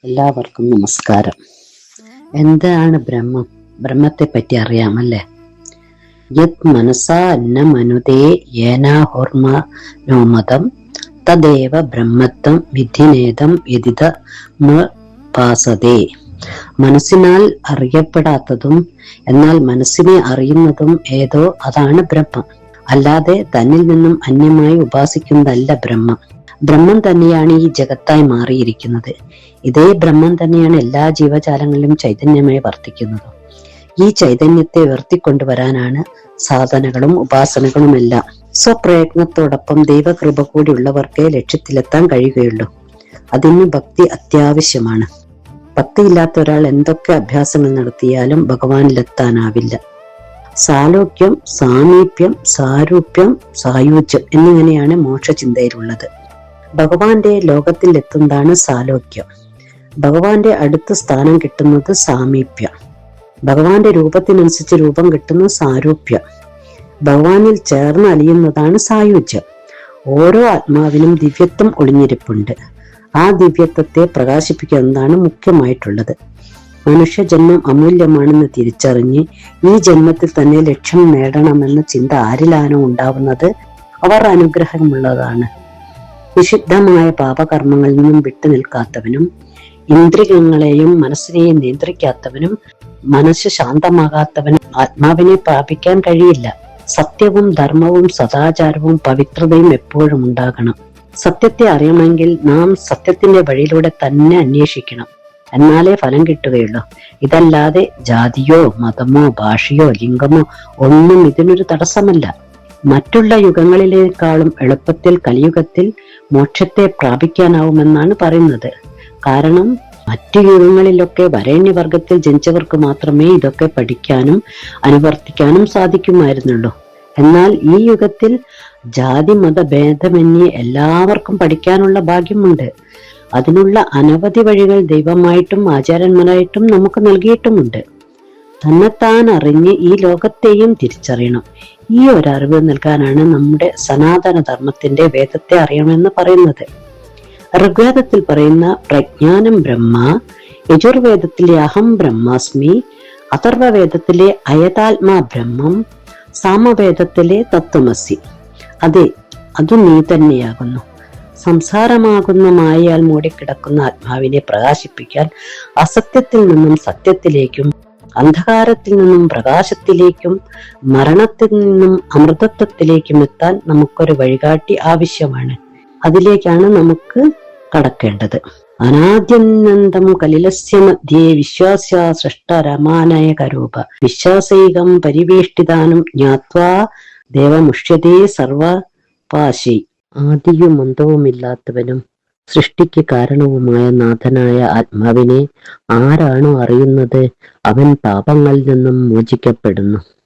എല്ലാവർക്കും നമസ്കാരം. എന്താണ് ബ്രഹ്മം? ബ്രഹ്മത്തെ പറ്റി അറിയാമല്ലേ? യത് മനസാ ന മനുതേ യേനാഹോർമനോമതം തദേവ ബ്രഹ്മത്വം വിധിനേദം യതിത പാസതേ. മനസ്സിനാൽ അറിയപ്പെടാത്തതും എന്നാൽ മനസ്സിനെ അറിയുന്നതും ഏതോ അതാണ് ബ്രഹ്മം. അല്ലാതെ തന്നിൽ നിന്നും അന്യമായി ഉപാസിക്കുന്നതല്ല ബ്രഹ്മം. ബ്രഹ്മം തന്നെയാണ് ഈ ജഗത്തായി മാറിയിരിക്കുന്നത്. ഇതേ ബ്രഹ്മം തന്നെയാണ് എല്ലാ ജീവജാലങ്ങളിലും ചൈതന്യമായി വർത്തിക്കുന്നത്. ഈ ചൈതന്യത്തെ ഉയർത്തിക്കൊണ്ടുവരാനാണ് സാധനകളും ഉപാസനകളുമെല്ലാം. സ്വപ്രയത്നത്തോടൊപ്പം ദൈവകൃപ കൂടി ഉള്ളവർക്കേ ലക്ഷ്യത്തിലെത്താൻ കഴിയുകയുള്ളൂ. അതിന് ഭക്തി അത്യാവശ്യമാണ്. ഭക്തിയില്ലാത്ത ഒരാൾ എന്തൊക്കെ അഭ്യാസങ്ങൾ നടത്തിയാലും ഭഗവാനിലെത്താനാവില്ല. സാലോക്യം, സാമീപ്യം, സാരൂപ്യം, സായുജ്യം എന്നിങ്ങനെയാണ് മോക്ഷചിന്തയിലുള്ളത്. ഭഗവാന്റെ ലോകത്തിൽ എത്തുന്നതാണ് സാലോക്യം. ഭഗവാന്റെ അടുത്ത് സ്ഥാനം കിട്ടുന്നത് സാമീപ്യം. ഭഗവാന്റെ രൂപത്തിനനുസരിച്ച് രൂപം കിട്ടുന്ന സാരൂപ്യം. ഭഗവാനിൽ ചേർന്ന് അലിയുന്നതാണ് സായുജ്യം. ഓരോ ആത്മാവിനും ദിവ്യത്വം ഒളിഞ്ഞിരിപ്പുണ്ട്. ആ ദിവ്യത്വത്തെ പ്രകാശിപ്പിക്കുന്നതാണ് മുഖ്യമായിട്ടുള്ളത്. മനുഷ്യജന്മം അമൂല്യമാണെന്ന് തിരിച്ചറിഞ്ഞ് ഈ ജന്മത്തിൽ തന്നെ ലക്ഷ്യം നേടണമെന്ന ചിന്ത ആരിലാണോ ഉണ്ടാവുന്നത് അവർ അനുഗ്രഹമുള്ളതാണ്. നിഷിദ്ധമായ പാപകർമ്മങ്ങളിൽ നിന്നും വിട്ടുനിൽക്കാത്തവനും ഇന്ദ്രിയങ്ങളെയും മനസ്സിനെയും നിയന്ത്രിക്കാത്തവനും മനസ്സ് ശാന്തമാകാത്തവനും ആത്മാവിനെ പ്രാപിക്കാൻ കഴിയില്ല. സത്യവും ധർമ്മവും സദാചാരവും പവിത്രതയും എപ്പോഴും ഉണ്ടാകണം. സത്യത്തെ അറിയണമെങ്കിൽ നാം സത്യത്തിന്റെ വഴിയിലൂടെ തന്നെ അന്വേഷിക്കണം. എന്നാലേ ഫലം കിട്ടുകയുള്ളൂ. ഇതല്ലാതെ ജാതിയോ മതമോ ഭാഷയോ ലിംഗമോ ഒന്നും ഇതിനൊരു തടസ്സമല്ല. മറ്റുള്ള യുഗങ്ങളിലേക്കാളും എളുപ്പത്തിൽ കലിയുഗത്തിൽ മോക്ഷത്തെ പ്രാപിക്കാനാവുമെന്നാണ് പറയുന്നത്. കാരണം മറ്റു യുഗങ്ങളിലൊക്കെ വരേണ്യവർഗത്തിൽ ജനിച്ചവർക്ക് മാത്രമേ ഇതൊക്കെ പഠിക്കാനും അനുവർത്തിക്കാനും സാധിക്കുമായിരുന്നുള്ളൂ. എന്നാൽ ഈ യുഗത്തിൽ ജാതി മത ഭേദമന്യേ എല്ലാവർക്കും പഠിക്കാനുള്ള ഭാഗ്യമുണ്ട്. അതിനുള്ള അനവധി വഴികൾ ദൈവമായിട്ടും ആചാര്യന്മാരായിട്ടും നമുക്ക് നൽകിയിട്ടുമുണ്ട്. തന്നെത്താൻ അറിഞ്ഞ് ഈ ലോകത്തെയും തിരിച്ചറിയണം. ഈ ഒരറിവ് നൽകാനാണ് നമ്മുടെ സനാതന ധർമ്മത്തിന്റെ വേദത്തെ അറിയണമെന്ന് പറയുന്നത്. ഋഗ്വേദത്തിൽ പറയുന്ന പ്രജ്ഞാനം ബ്രഹ്മ, യജുർവേദത്തിലെ അഹം ബ്രഹ്മാസ്മി, അഥർവവേദത്തിലെ അയതാത്മാ ബ്രഹ്മം, സാമവേദത്തിലെ തത്വമസി. അതെ, അത് നീ തന്നെയാകുന്നു. സംസാരമാകുന്ന മായയാൽ മൂടിക്കിടക്കുന്ന ആത്മാവിനെ പ്രകാശിപ്പിക്കാൻ അസത്യത്തിൽ നിന്നും സത്യത്തിലേക്കും അന്ധകാരത്തിൽ നിന്നും പ്രകാശത്തിലേക്കും മരണത്തിൽ നിന്നും അമൃതത്വത്തിലേക്കും എത്താൻ നമുക്കൊരു വഴികാട്ടി ആവശ്യമാണ്. അതിലേക്കാണ് നമുക്ക് കടക്കേണ്ടത്. അനാദ്യനന്തം കലിലസ്യ മധ്യേ വിശ്വാസ്യ സൃഷ്ട രമാനയകരൂപ വിശ്വാസൈകം പരിവേഷ്ടിതാനും ജ്ഞാത്വാ ദേവമുഷ്യതേ സർവപാശി. ആദിയും അന്തവുമില്ലാത്തവനും സൃഷ്ടിക്ക് കാരണവുമായ നാഥനായ ആത്മാവിനെ ആരാണോ അറിയുന്നത് അവൻ പാപങ്ങളിൽ നിന്നും മോചിക്കപ്പെടുന്നു.